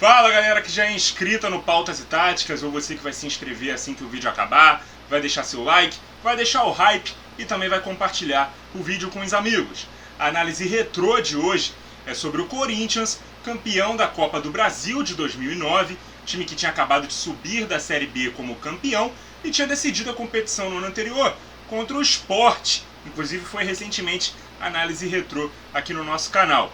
Fala galera que já é inscrita no Pautas e Táticas, ou você que vai se inscrever assim que o vídeo acabar, vai deixar seu like, vai deixar o hype e também vai compartilhar o vídeo com os amigos. A análise retrô de hoje é sobre o Corinthians, campeão da Copa do Brasil de 2009, time que tinha acabado de subir da Série B como campeão e tinha decidido a competição no ano anterior contra o Sport. Inclusive foi recentemente análise retrô aqui no nosso canal.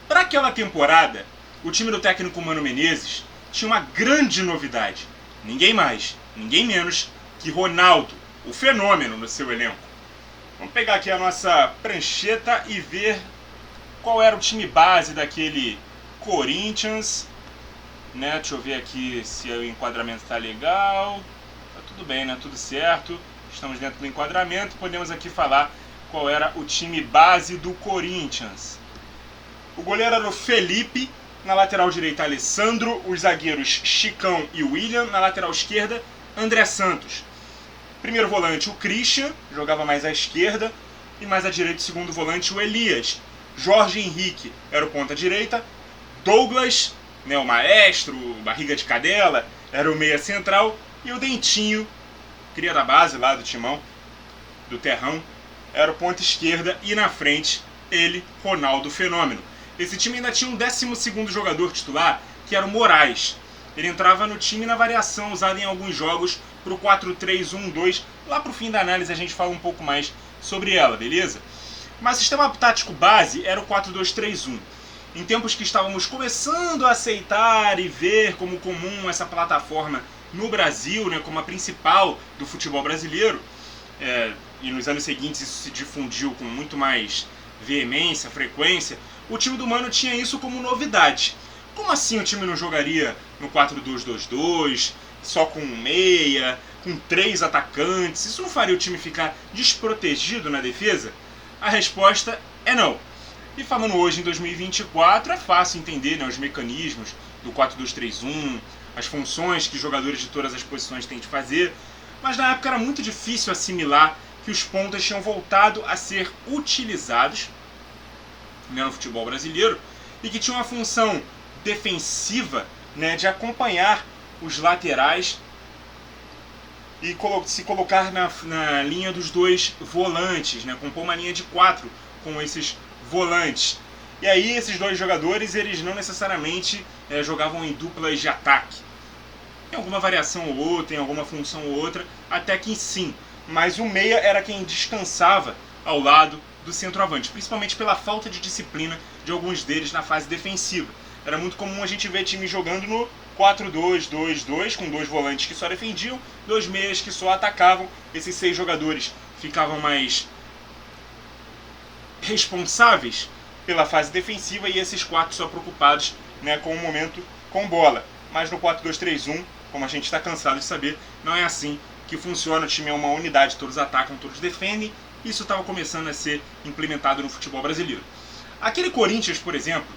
Para aquela temporada, o time do técnico Mano Menezes tinha uma grande novidade. Ninguém mais, ninguém menos que Ronaldo, o fenômeno no seu elenco. Vamos pegar aqui a nossa prancheta e ver qual era o time base daquele Corinthians. Deixa eu ver aqui se o enquadramento está legal. Tá tudo bem, né? Tudo certo. Estamos dentro do enquadramento. Podemos aqui falar qual era o time base do Corinthians. O goleiro era o Felipe. Na lateral direita, Alessandro. Os zagueiros, Chicão e William. Na lateral esquerda, André Santos. Primeiro volante, o Christian, jogava mais à esquerda. E mais à direita, segundo volante, o Elias. Jorge Henrique era o ponta direita. Douglas, o maestro, barriga de cadela, era o meia central. E o Dentinho, cria da base lá do timão, do terrão, era o ponta esquerda. E na frente, ele, Ronaldo Fenômeno. Esse time ainda tinha um 12º jogador titular, que era o Moraes. Ele entrava no time na variação usada em alguns jogos para o 4-3-1-2. Lá para o fim da análise a gente fala um pouco mais sobre ela, beleza? Mas o sistema tático base era o 4-2-3-1. Em tempos que estávamos começando a aceitar e ver como comum essa plataforma no Brasil, como a principal do futebol brasileiro, e nos anos seguintes isso se difundiu com muito mais veemência, frequência, o time do Mano tinha isso como novidade. Como assim o time não jogaria no 4-2-2-2, só com um meia, com 3 atacantes? Isso não faria o time ficar desprotegido na defesa? A resposta é não. E falando hoje em 2024, é fácil entender os mecanismos do 4-2-3-1, as funções que jogadores de todas as posições têm de fazer, mas na época era muito difícil assimilar que os pontas tinham voltado a ser utilizados no futebol brasileiro e que tinha uma função defensiva de acompanhar os laterais e se colocar na linha dos dois volantes, compor uma linha de 4 com esses volantes. E aí esses dois jogadores eles não necessariamente jogavam em duplas de ataque. Em alguma variação ou outra, em alguma função ou outra, até que sim. Mas o meia era quem descansava ao lado do centroavante, principalmente pela falta de disciplina de alguns deles na fase defensiva. Era muito comum a gente ver time jogando no 4-2-2-2, com 2 volantes que só defendiam, 2 meias que só atacavam. Esses 6 jogadores ficavam mais responsáveis pela fase defensiva e esses 4 só preocupados com o momento com bola. Mas no 4-2-3-1, como a gente está cansado de saber, não é assim que funciona. O time é uma unidade, todos atacam, todos defendem. Isso estava começando a ser implementado no futebol brasileiro. Aquele Corinthians, por exemplo,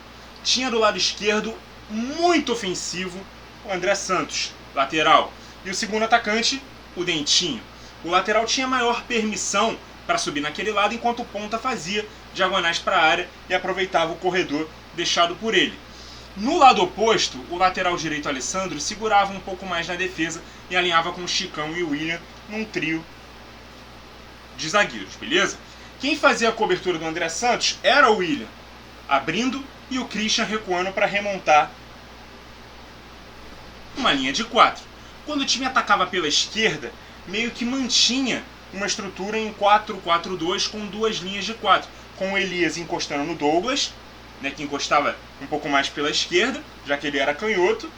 tinha do lado esquerdo, muito ofensivo, o André Santos, lateral. E o segundo atacante, o Dentinho. O lateral tinha maior permissão para subir naquele lado, enquanto o ponta fazia diagonais para a área e aproveitava o corredor deixado por ele. No lado oposto, o lateral direito, Alessandro, segurava um pouco mais na defesa e alinhava com o Chicão e o William num trio de zagueiros, beleza? Quem fazia a cobertura do André Santos era o William, abrindo, e o Christian recuando para remontar uma linha de 4. Quando o time atacava pela esquerda, meio que mantinha uma estrutura em 4-4-2 com 2 linhas de 4, com o Elias encostando no Douglas, que encostava um pouco mais pela esquerda, já que ele era canhoto,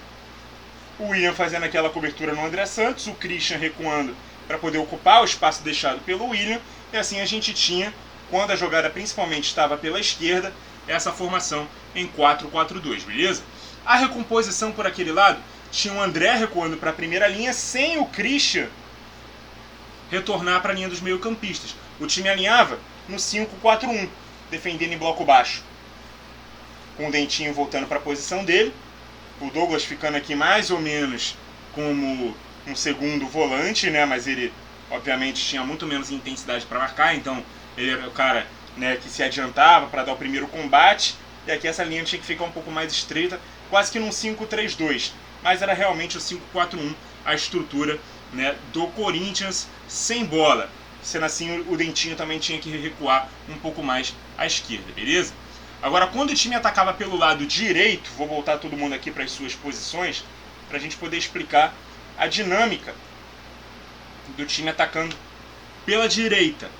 o William fazendo aquela cobertura no André Santos, o Christian recuando para poder ocupar o espaço deixado pelo William, e assim a gente tinha, quando a jogada principalmente estava pela esquerda, essa formação em 4-4-2, beleza? A recomposição por aquele lado tinha o André recuando para a primeira linha, sem o Christian retornar para a linha dos meio-campistas. O time alinhava no 5-4-1, defendendo em bloco baixo, com o Dentinho voltando para a posição dele, o Douglas ficando aqui mais ou menos como um segundo volante, mas ele obviamente tinha muito menos intensidade para marcar, então ele era o cara que se adiantava para dar o primeiro combate, e aqui essa linha tinha que ficar um pouco mais estreita, quase que num 5-3-2, mas era realmente o 5-4-1 a estrutura, né, do Corinthians sem bola. Sendo assim, o Dentinho também tinha que recuar um pouco mais à esquerda, beleza? Agora, quando o time atacava pelo lado direito, vou voltar todo mundo aqui para as suas posições, para a gente poder explicar a dinâmica do time atacando pela direita.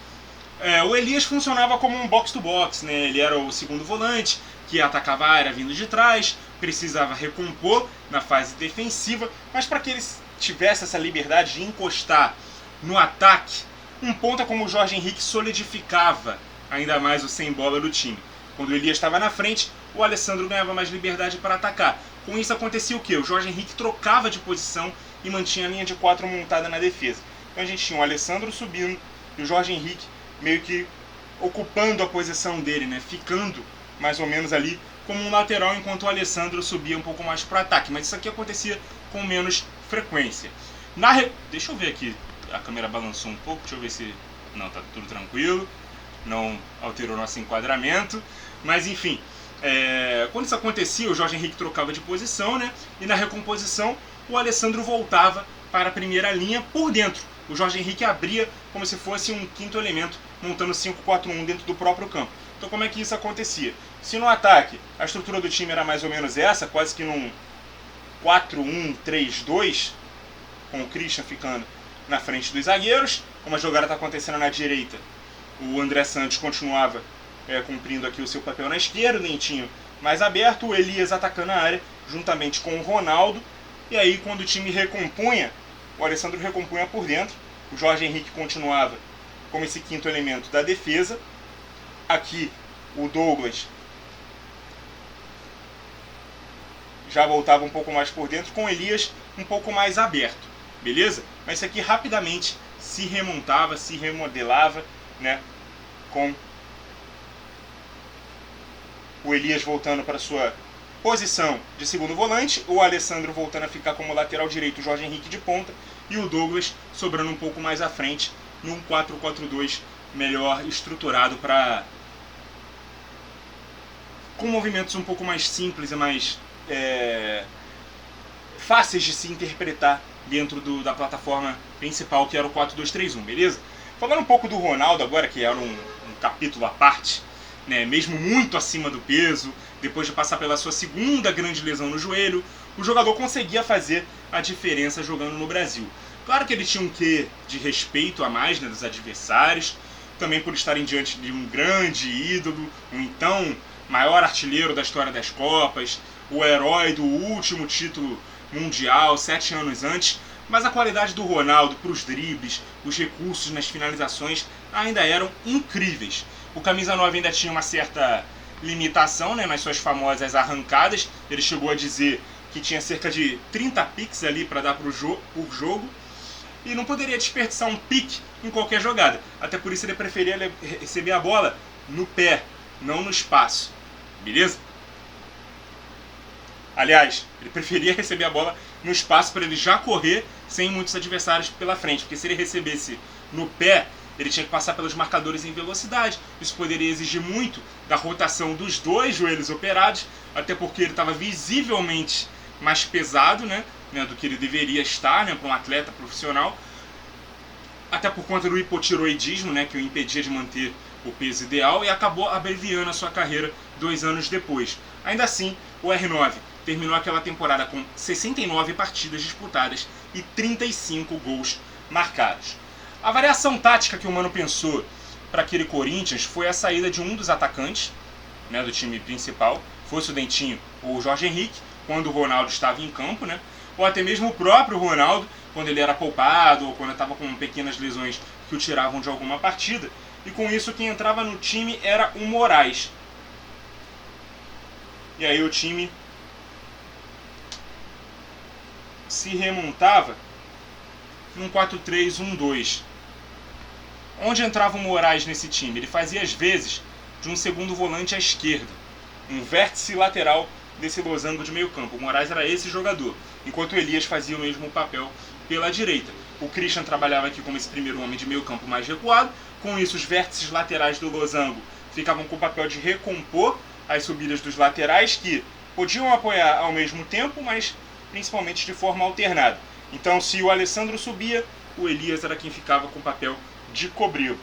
O Elias funcionava como um box-to-box, né? Ele era o segundo volante, que atacava a área vindo de trás, precisava recompor na fase defensiva, mas para que ele tivesse essa liberdade de encostar no ataque, um ponta como o Jorge Henrique solidificava ainda mais o sem bola do time. Quando o Elias estava na frente, o Alessandro ganhava mais liberdade para atacar. Com isso acontecia o quê? O Jorge Henrique trocava de posição e mantinha a linha de 4 montada na defesa. Então a gente tinha o Alessandro subindo e o Jorge Henrique meio que ocupando a posição dele, né? Ficando mais ou menos ali como um lateral, enquanto o Alessandro subia um pouco mais para o ataque. Mas isso aqui acontecia com menos frequência. Deixa eu ver aqui, a câmera balançou um pouco, deixa eu ver se... Não, tá tudo tranquilo, não alterou nosso enquadramento, mas enfim, quando isso acontecia, o Jorge Henrique trocava de posição, né? E na recomposição, o Alessandro voltava para a primeira linha por dentro. O Jorge Henrique abria como se fosse um quinto elemento, montando 5-4-1 dentro do próprio campo. Então como é que isso acontecia? Se no ataque a estrutura do time era mais ou menos essa, quase que num 4-1-3-2, com o Christian ficando na frente dos zagueiros, como a jogada está acontecendo na direita, o André Santos continuava cumprindo aqui o seu papel na esquerda, o Dentinho mais aberto, o Elias atacando a área, juntamente com o Ronaldo, e aí quando o time recompunha, o Alessandro recompunha por dentro, o Jorge Henrique continuava como esse quinto elemento da defesa, aqui o Douglas já voltava um pouco mais por dentro, com o Elias um pouco mais aberto, beleza? Mas isso aqui rapidamente se remontava, se remodelava, né, com o Elias voltando para sua posição de segundo volante, o Alessandro voltando a ficar como lateral direito, o Jorge Henrique de ponta, e o Douglas sobrando um pouco mais à frente, num 4-4-2 melhor estruturado, com movimentos um pouco mais simples e mais fáceis de se interpretar dentro da plataforma principal, que era o 4-2-3-1, beleza? Falando um pouco do Ronaldo agora, que era um capítulo à parte, né, mesmo muito acima do peso, depois de passar pela sua segunda grande lesão no joelho, o jogador conseguia fazer a diferença jogando no Brasil. Claro que ele tinha um quê de respeito a mais, né, dos adversários, também por estarem diante de um grande ídolo, um então maior artilheiro da história das Copas, o herói do último título mundial 7 anos antes, mas a qualidade do Ronaldo para os dribles, os recursos nas finalizações ainda eram incríveis. O camisa 9 ainda tinha uma certa limitação, né, nas suas famosas arrancadas. Ele chegou a dizer que tinha cerca de 30 piques ali para dar por jogo, e não poderia desperdiçar um pique em qualquer jogada. Até por isso ele preferia receber a bola no pé, não no espaço, beleza? Aliás, ele preferia receber a bola no espaço para ele já correr sem muitos adversários pela frente, porque se ele recebesse no pé, ele tinha que passar pelos marcadores em velocidade. Isso poderia exigir muito da rotação dos dois joelhos operados, até porque ele estava visivelmente mais pesado, né, do que ele deveria estar, né, para um atleta profissional, até por conta do hipotiroidismo, né, que o impedia de manter o peso ideal, e acabou abreviando a sua carreira 2 anos depois. Ainda assim, o R9 terminou aquela temporada com 69 partidas disputadas e 35 gols marcados. A variação tática que o Mano pensou para aquele Corinthians foi a saída de um dos atacantes, né, do time principal, fosse o Dentinho ou o Jorge Henrique, quando o Ronaldo estava em campo, né, ou até mesmo o próprio Ronaldo, quando ele era poupado ou quando estava com pequenas lesões que o tiravam de alguma partida. E com isso quem entrava no time era o Moraes. E aí o time se remontava num 4-3-1-2. Onde entrava o Moraes nesse time? Ele fazia às vezes de um segundo volante à esquerda, um vértice lateral desse losango de meio campo. O Moraes era esse jogador, enquanto o Elias fazia o mesmo papel pela direita. O Christian trabalhava aqui como esse primeiro homem de meio campo mais recuado. Com isso, os vértices laterais do losango ficavam com o papel de recompor as subidas dos laterais, que podiam apoiar ao mesmo tempo, mas principalmente de forma alternada. Então, se o Alessandro subia, o Elias era quem ficava com o papel de cobri-lo.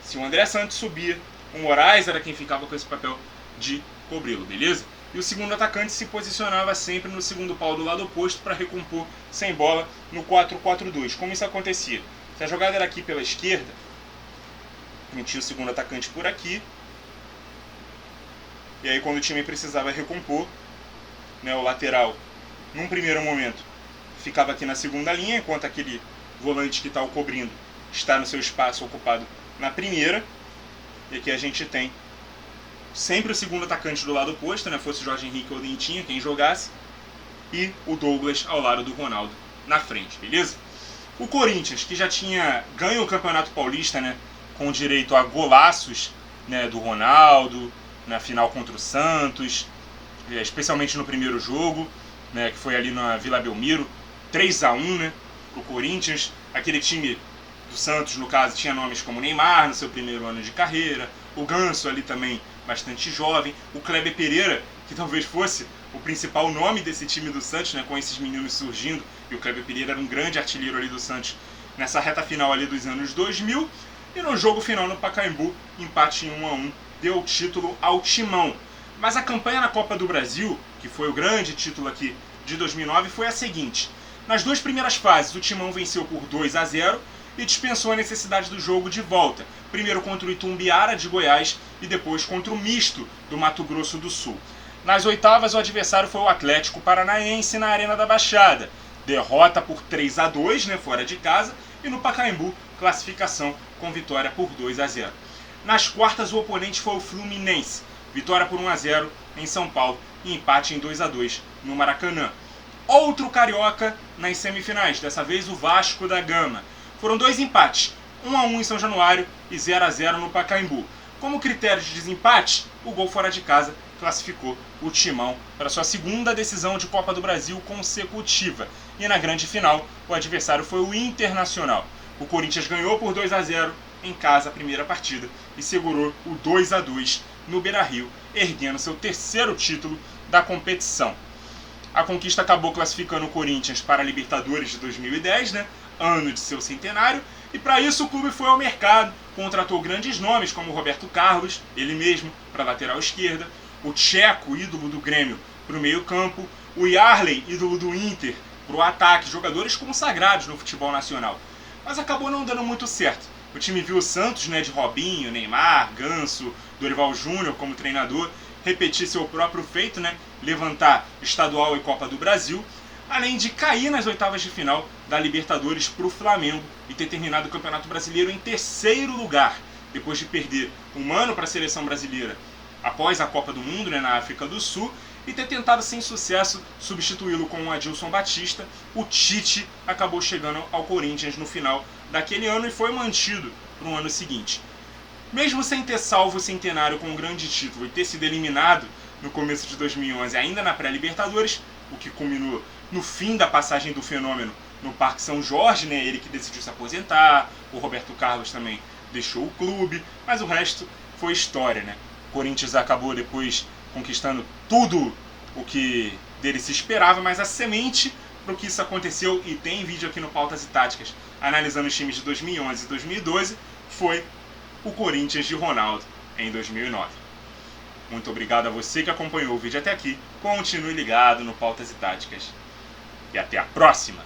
Se o André Santos subia, o Moraes era quem ficava com esse papel de cobri-lo, beleza? E o segundo atacante se posicionava sempre no segundo pau do lado oposto para recompor sem bola no 4-4-2. Como isso acontecia? Se a jogada era aqui pela esquerda, metia o segundo atacante por aqui, e aí quando o time precisava recompor, né, o lateral, num primeiro momento, ficava aqui na segunda linha, enquanto aquele volante que está o cobrindo está no seu espaço ocupado na primeira. E aqui a gente tem sempre o segundo atacante do lado oposto, né, fosse Jorge Henrique ou Dentinho, quem jogasse, e o Douglas ao lado do Ronaldo na frente, beleza? O Corinthians, que já tinha ganho o Campeonato Paulista, né, com direito a golaços, né, do Ronaldo, na final contra o Santos, especialmente no primeiro jogo, né, que foi ali na Vila Belmiro, 3-1, né, pro Corinthians. Aquele time do Santos, no caso, tinha nomes como Neymar no seu primeiro ano de carreira, o Ganso ali também bastante jovem, o Kleber Pereira, que talvez fosse o principal nome desse time do Santos, né, com esses meninos surgindo, e o Kleber Pereira era um grande artilheiro ali do Santos nessa reta final ali dos anos 2000, e no jogo final no Pacaembu, empate em 1-1, deu o título ao Timão. Mas a campanha na Copa do Brasil, que foi o grande título aqui de 2009, foi a seguinte: nas duas primeiras fases o Timão venceu por 2-0 e dispensou a necessidade do jogo de volta, primeiro contra o Itumbiara de Goiás e depois contra o Misto do Mato Grosso do Sul. Nas oitavas o adversário foi o Atlético Paranaense na Arena da Baixada, derrota por 3-2, né, fora de casa, e no Pacaembu, classificação com vitória por 2-0. Nas quartas o oponente foi o Fluminense, vitória por 1-0 em São Paulo e empate em 2-2 no Maracanã. Outro carioca nas semifinais, dessa vez o Vasco da Gama. Foram dois empates, 1-1 em São Januário e 0-0 no Pacaembu. Como critério de desempate, o gol fora de casa classificou o Timão para sua segunda decisão de Copa do Brasil consecutiva. E na grande final, o adversário foi o Internacional. O Corinthians ganhou por 2-0 em casa a primeira partida e segurou o 2-2 no Beira-Rio, erguendo seu terceiro título da competição. A conquista acabou classificando o Corinthians para a Libertadores de 2010, né, ano de seu centenário, e para isso o clube foi ao mercado, contratou grandes nomes como o Roberto Carlos, ele mesmo, para a lateral esquerda, o Tcheco, ídolo do Grêmio, para o meio campo, o Yarley, ídolo do Inter, para o ataque, jogadores consagrados no futebol nacional. Mas acabou não dando muito certo. O time viu o Santos, né, de Robinho, Neymar, Ganso, Dorival Júnior como treinador, repetir seu próprio feito, né, levantar estadual e Copa do Brasil, além de cair nas oitavas de final da Libertadores para o Flamengo e ter terminado o Campeonato Brasileiro em terceiro lugar, depois de perder um ano para a seleção brasileira após a Copa do Mundo, né, na África do Sul, e ter tentado sem sucesso substituí-lo com o Adilson Batista. O Tite acabou chegando ao Corinthians no final daquele ano e foi mantido para o ano seguinte. Mesmo sem ter salvo o centenário com um grande título e ter sido eliminado no começo de 2011, ainda na pré-Libertadores, o que culminou no fim da passagem do Fenômeno no Parque São Jorge, né, ele que decidiu se aposentar, o Roberto Carlos também deixou o clube, mas o resto foi história, né? O Corinthians acabou depois conquistando tudo o que dele se esperava, mas a semente para o que isso aconteceu, e tem vídeo aqui no Pautas e Táticas analisando os times de 2011 e 2012, foi o Corinthians de Ronaldo em 2009. Muito obrigado a você que acompanhou o vídeo até aqui, continue ligado no Pautas e Táticas e até a próxima!